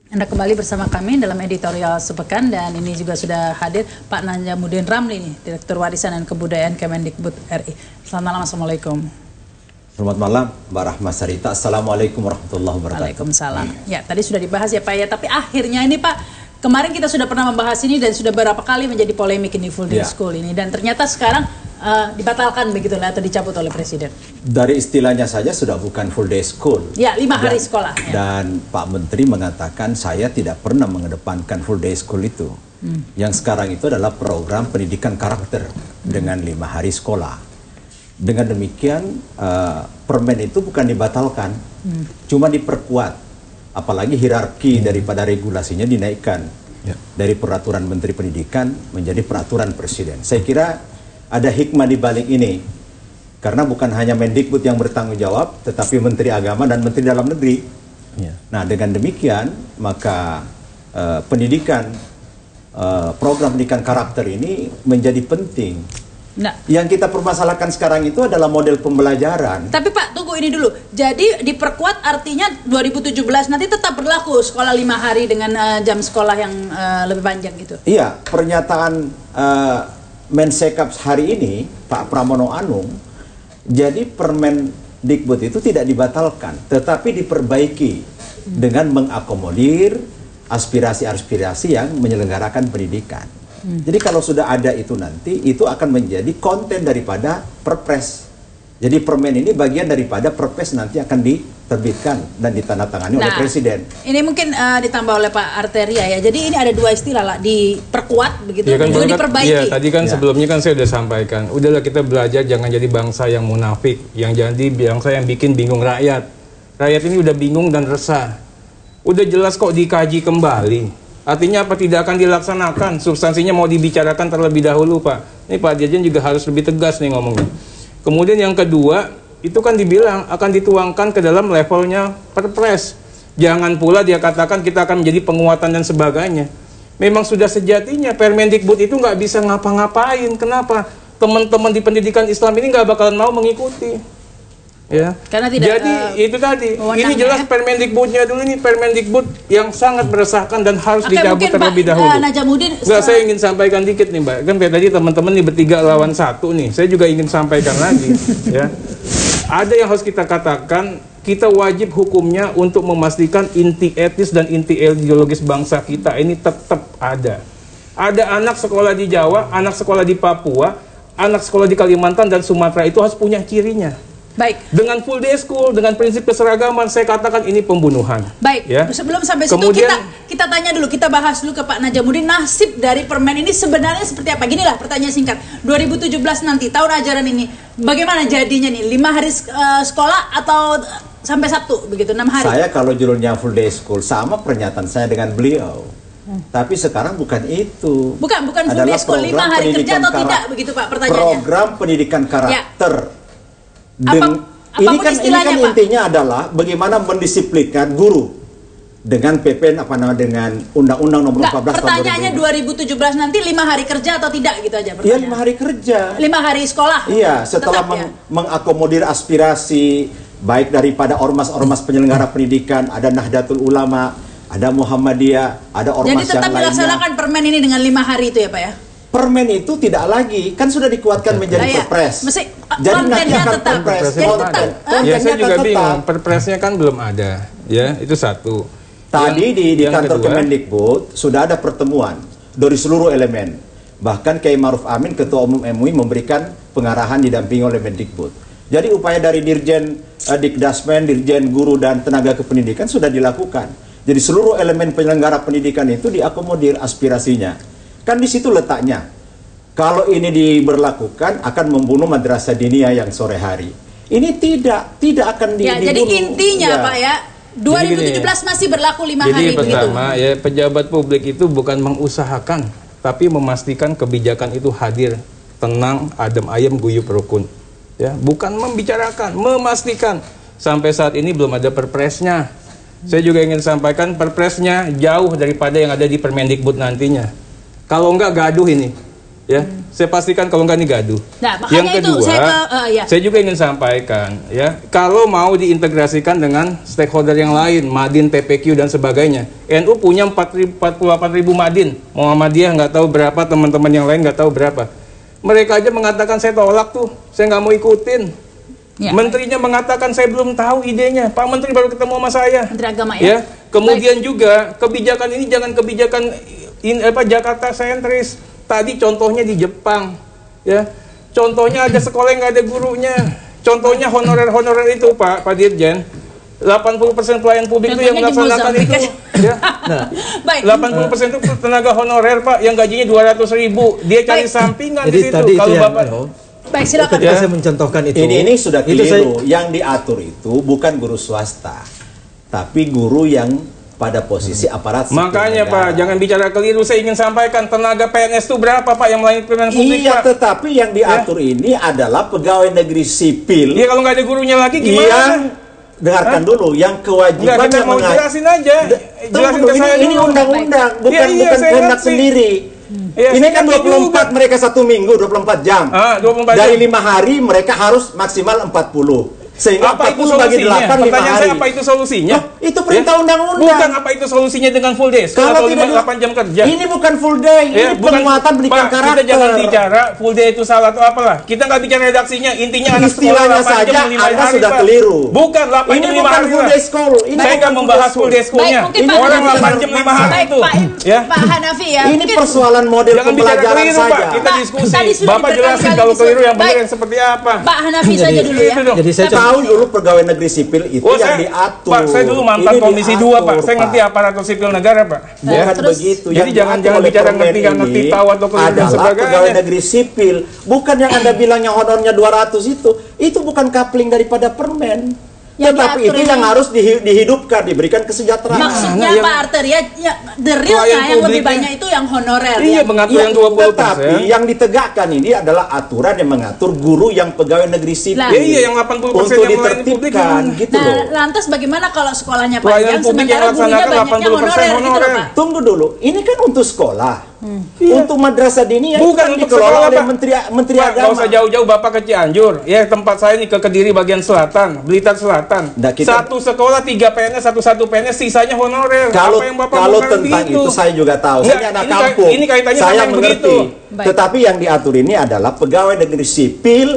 Anda kembali bersama kami dalam editorial sepekan, dan ini juga sudah hadir Pak Najamuddin Ramli nih, Direktur Warisan dan Kebudayaan Kemendikbud RI. Selamat malam, Assalamualaikum. Selamat malam Mbak Rahma Sarita. Assalamualaikum warahmatullahi wabarakatuh. Waalaikumsalam. Ya, tadi sudah dibahas ya Pak ya, tapi akhirnya ini Pak, kemarin kita sudah pernah membahas ini dan sudah beberapa kali menjadi polemik ini full day school ini, dan ternyata sekarang dibatalkan begitulah atau dicabut oleh Presiden. Dari istilahnya saja sudah bukan full day school. Ya, 5 hari sekolah. Ya. Dan Pak Menteri mengatakan saya tidak pernah mengedepankan full day school itu. Yang sekarang itu adalah program pendidikan karakter dengan 5 hari sekolah. Dengan demikian permen itu bukan dibatalkan, cuma diperkuat. Apalagi hierarki daripada regulasinya dinaikkan dari peraturan Menteri Pendidikan menjadi peraturan Presiden. Saya kira ada hikmah di balik ini, karena bukan hanya Mendikbud yang bertanggung jawab, tetapi Menteri Agama dan Menteri Dalam Negeri. Nah, dengan demikian maka program pendidikan karakter ini menjadi penting. Nah, yang kita permasalahkan sekarang itu adalah model pembelajaran. Tapi Pak, tunggu ini dulu. Jadi diperkuat artinya 2017 nanti tetap berlaku sekolah 5 hari dengan jam sekolah yang lebih panjang gitu? Iya, pernyataan Mensekap hari ini, Pak Pramono Anung, jadi Permendikbud itu tidak dibatalkan, tetapi diperbaiki dengan mengakomodir aspirasi-aspirasi yang menyelenggarakan pendidikan. Jadi kalau sudah ada itu nanti, itu akan menjadi konten daripada Perpres. Jadi permen ini bagian daripada Perpres nanti akan diterbitkan dan ditandatangani oleh Presiden. Ini mungkin ditambah oleh Pak Arteria ya. Jadi ini ada 2 istilah lah, diperkuat begitu, ya kan, juga diperbaiki. Iya, tadi kan sebelumnya kan saya udah sampaikan, udahlah kita belajar jangan jadi bangsa yang munafik, yang jadi bangsa yang bikin bingung rakyat. Rakyat ini udah bingung dan resah. Udah jelas kok dikaji kembali. Artinya apa? Tidak akan dilaksanakan. Substansinya mau dibicarakan terlebih dahulu, Pak. Ini Pak Dirjen juga harus lebih tegas nih ngomongnya. Kemudian yang kedua, itu kan dibilang akan dituangkan ke dalam levelnya Perpres. Jangan pula dia katakan kita akan menjadi penguatan dan sebagainya. Memang sudah sejatinya Permendikbud itu nggak bisa ngapa-ngapain. Kenapa? Teman-teman di pendidikan Islam ini nggak bakalan mau mengikuti. Ya. Karena tidak, jadi itu tadi, ini jelas Permendikbudnya dulu, ini Permendikbud yang sangat meresahkan dan harus dicabut terlebih dahulu. Nggak, saya ingin sampaikan dikit nih Mbak, kan tadi teman-teman nih bertiga lawan satu nih, saya juga ingin sampaikan lagi. Ya. Ada yang harus kita katakan, kita wajib hukumnya untuk memastikan inti etis dan inti ideologis bangsa kita ini tetap ada. Ada anak sekolah di Jawa, anak sekolah di Papua, anak sekolah di Kalimantan dan Sumatera itu harus punya cirinya. Baik. Dengan full day school, dengan prinsip keseragaman, saya katakan ini pembunuhan. Baik. Ya. Sebelum sampai situ, kita tanya dulu, kita bahas dulu ke Pak Najamuddin, nasib dari permen ini sebenarnya seperti apa? Ginilah pertanyaan singkat. 2017 nanti, tahun ajaran ini, bagaimana jadinya nih? 5 hari sekolah atau sampai Sabtu begitu, 6 hari? Saya kalau judulnya full day school, sama pernyataan saya dengan beliau. Tapi sekarang bukan itu. Bukan full day school, 5 hari kerja atau tidak begitu Pak pertanyaannya? Program pendidikan karakter. Ya. Ini kan intinya adalah bagaimana mendisiplinkan guru dengan dengan Undang-Undang Nomor 14 tahun 2000. Pertanyaannya 2017 nanti 5 hari kerja atau tidak gitu aja pertanyaan. Iya, 5 hari kerja. 5 hari sekolah. Iya, setelah mengakomodir aspirasi baik daripada ormas-ormas penyelenggara pendidikan, ada Nahdlatul Ulama, ada Muhammadiyah, ada ormas yang lainnya. Jadi tetap dilaksanakan permen ini dengan 5 hari itu ya Pak ya? Permen itu tidak lagi, kan sudah dikuatkan menjadi Perpres. Jadi nanti akan Perpres. Ya, saya juga bingung, Perpresnya kan belum ada. Ya, itu satu. Tadi di kantor Kemendikbud sudah ada pertemuan dari seluruh elemen. Bahkan Kiai Ma'ruf Amin, Ketua Umum MUI, memberikan pengarahan didampingi oleh Mendikbud. Jadi upaya dari Dirjen Dikdasmen, Dirjen Guru dan Tenaga Kependidikan sudah dilakukan. Jadi seluruh elemen penyelenggara pendidikan itu diakomodir aspirasinya. Kan di situ letaknya. Kalau ini diberlakukan akan membunuh madrasah diniyah yang sore hari. Ini tidak akan dibunuh. Jadi intinya Pak ya, 2017 masih berlaku 5 hari begitu. Jadi pertama ya, pejabat publik itu bukan mengusahakan, tapi memastikan kebijakan itu hadir, tenang, adem ayem, guyup rukun. Ya, bukan membicarakan, memastikan. Sampai saat ini belum ada Perpresnya. Saya juga ingin sampaikan Perpresnya jauh daripada yang ada di Permendikbud nantinya. Kalau enggak gaduh ini. Ya, saya pastikan kalau nggak ini gaduh. Nah, makanya yang kedua, itu saya juga ingin sampaikan, ya, kalau mau diintegrasikan dengan stakeholder yang lain, Madin, PPQ dan sebagainya. NU punya 48.000 Madin, Muhammadiyah nggak tahu berapa, teman-teman yang lain nggak tahu berapa. Mereka aja mengatakan saya tolak tuh, saya nggak mau ikutin. Ya. Menterinya mengatakan saya belum tahu idenya. Pak Menteri baru ketemu sama saya. Menteri Agama ya. Kemudian juga kebijakan ini jangan kebijakan Jakarta sentris. Tadi contohnya di Jepang, ya. Contohnya ada sekolah yang nggak ada gurunya. Contohnya honorer itu Pak Dirjen. 80% pelayan publik itu yang melaksanakan itu. Ya. Nah, 80% itu tenaga honorer Pak, yang gajinya 200.000. Dia cari sampingan di situ. Kalau Bapak baik, silakan. Ketika saya mencontohkan itu. Ini sudah keliru. Yang diatur itu bukan guru swasta, tapi guru yang pada posisi aparat sipil makanya negara. Pak, jangan bicara keliru. Saya ingin sampaikan tenaga PNS itu berapa Pak yang melayani pelayanan publik Iya, Pak? tetapi yang diatur ini adalah pegawai negeri sipil. Iya, kalau nggak ada gurunya lagi gimana? Yang dengarkan dulu, yang kewajiban kita mau jelasin aja. Jelasin ke saya ini undang-undang, bukan kehendak sendiri. Ini kan 24 mereka 1 minggu 24 jam. 24 Dari jam. 5 hari mereka harus maksimal 40. Sehingga Apa itu 40 bagi 8 5 Pertanyaan hari. saya, apa itu solusinya? Itu perintah undang-undang. Bukan apa itu solusinya dengan full day Kalau atau tidak 8 jam kerja. Ini bukan full day, ini penguatan pendidikan Pak, karakter. kita jangan bicara full day itu salah atau apalah. Kita nggak bicara redaksinya, intinya anak sekolah Istilahnya 8 saja jam 5 Anda hari, sudah Pak. keliru. Bukan 8 Ini jam 5 bukan hari. full day school. Ini Saya nggak membahas full day school-nya. Orang 8 jam 5 hari baik, itu. Pak Hanafi ya. Ini persoalan model Jangan bicara pembelajaran keliru, saja. Pak. Kita diskusi. Tadi sudah Bapak jelasin kalau keliru yang benar yang seperti apa. Pak Hanafi saja dulu ya. Jadi saya Tahu dulu pegawai negeri sipil itu yang diatur. Pak, saya dulu mantan Ini komisi diatur, 2 Pak. Saya ngerti aparatur sipil negara Pak. Bukan Terus, begitu. jadi jangan bicara ngerti tahu atau keliru dan adalah sebagainya. pegawai negeri sipil. Bukan yang Anda bilang yang honornya 200 itu. Itu bukan coupling daripada permen. Yang Tetapi diatur itu ini. yang harus dihidupkan, diberikan kesejahteraan. Maksudnya yang- Pak Arter ya, the realnya Pelayan yang lebih publiknya. banyak itu yang honorer Iya, ya. mengatur Ya, yang 20%. tetapi yang ditegakkan ini adalah aturan yang mengatur guru yang pegawai negeri sipil. Lah. Ya iya, yang 80% untuk yang melayani publik ditertibkan gimana? gitu Nah, loh. lantas bagaimana kalau sekolahnya Pelayanan panjang publik yang sementara gurunya laksanakan banyaknya 80% honorer gitu loh honorer. Pak? Tunggu dulu, ini kan untuk sekolah. Iya. Untuk madrasah diniyah itu Bukan kan untuk dikelola sekolah, oleh Pak. Menteri Pak, Agama. nggak usah jauh-jauh Bapak ke Cianjur. Ya, tempat saya nih ke Kediri bagian selatan, Blitar Selatan. Nah, kita- Satu sekolah 3 PNS, satu PNS, sisanya honorer. Kalau Apa yang Bapak kalau bongkar tentang begitu? itu saya juga tahu. Nggak, Saya anak ini kampung. ini kaitannya Saya sama yang mengerti. begitu. Baik. Tetapi yang diatur ini adalah pegawai negeri sipil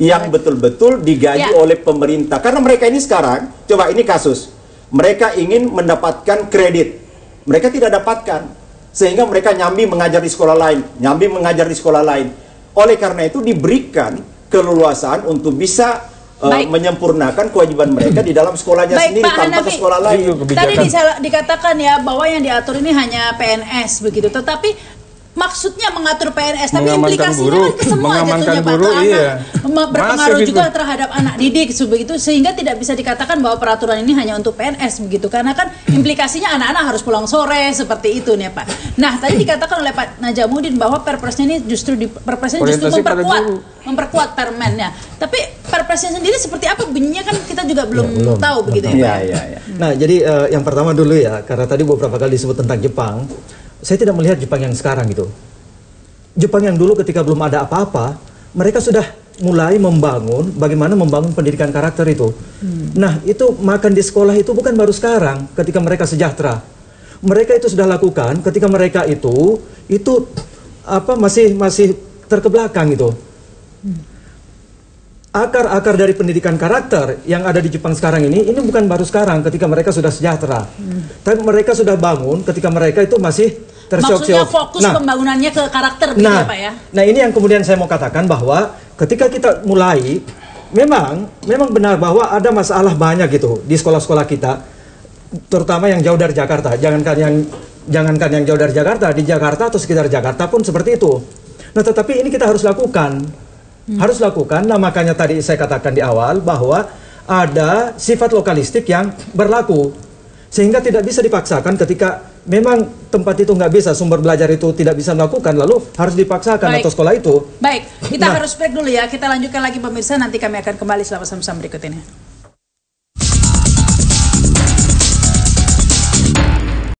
yang betul-betul digaji Ya. oleh pemerintah. Karena mereka ini sekarang, coba ini kasus. Mereka ingin mendapatkan kredit. Mereka tidak dapatkan. Sehingga mereka nyambi mengajar di sekolah lain, nyambi mengajar di sekolah lain. Oleh karena itu diberikan keleluasaan untuk bisa Baik. menyempurnakan kewajiban mereka di dalam sekolahnya Baik, sendiri Pak tanpa Hanafi. ke sekolah lain. Itu kebijakan. Tadi dikatakan ya bahwa yang diatur ini hanya PNS begitu, tetapi maksudnya mengatur PNS, tapi Mengamankan implikasinya guru, kan ke semua mengamankan jatuhnya Pak. guru, Ke anak. iya. Berpengaruh Masif juga itu. terhadap anak didik begitu, sehingga tidak bisa dikatakan bahwa peraturan ini hanya untuk PNS begitu, karena kan implikasinya anak-anak harus pulang sore seperti itu nih Pak. Nah, tadi dikatakan oleh Pak Najamuddin bahwa Perpresnya ini justru Orientasi pada guru. memperkuat permennya. Tapi Perpresnya sendiri seperti apa bunyinya kan kita juga belum tahu begitu ya Pak. Iya, iya, iya. Nah, jadi yang pertama dulu ya, karena tadi beberapa kali disebut tentang Jepang, saya tidak melihat Jepang yang sekarang gitu. Jepang yang dulu ketika belum ada apa-apa, mereka sudah mulai membangun bagaimana membangun pendidikan karakter itu. Nah, itu makan di sekolah itu bukan baru sekarang ketika mereka sejahtera. Mereka itu sudah lakukan ketika mereka itu masih terkebelakang itu. Akar-akar dari pendidikan karakter yang ada di Jepang sekarang ini bukan baru sekarang ketika mereka sudah sejahtera. Tapi mereka sudah bangun ketika mereka itu masih Maksudnya tersiok-siok. fokus pembangunannya ke karakter begitu ya Pak ya? Nah ini yang kemudian saya mau katakan bahwa ketika kita mulai, memang benar bahwa ada masalah banyak gitu di sekolah-sekolah kita, terutama yang jauh dari Jakarta. Jangankan yang jauh dari Jakarta, di Jakarta atau sekitar Jakarta pun seperti itu. Nah tetapi ini kita harus lakukan. Harus lakukan, nah makanya tadi saya katakan di awal bahwa ada sifat lokalistik yang berlaku. Sehingga tidak bisa dipaksakan ketika memang tempat itu nggak bisa, sumber belajar itu tidak bisa melakukan, lalu harus dipaksakan Baik. atau sekolah itu. Baik, kita harus break dulu ya. Kita lanjutkan lagi pemirsa, nanti kami akan kembali selama sama-sama berikut ini.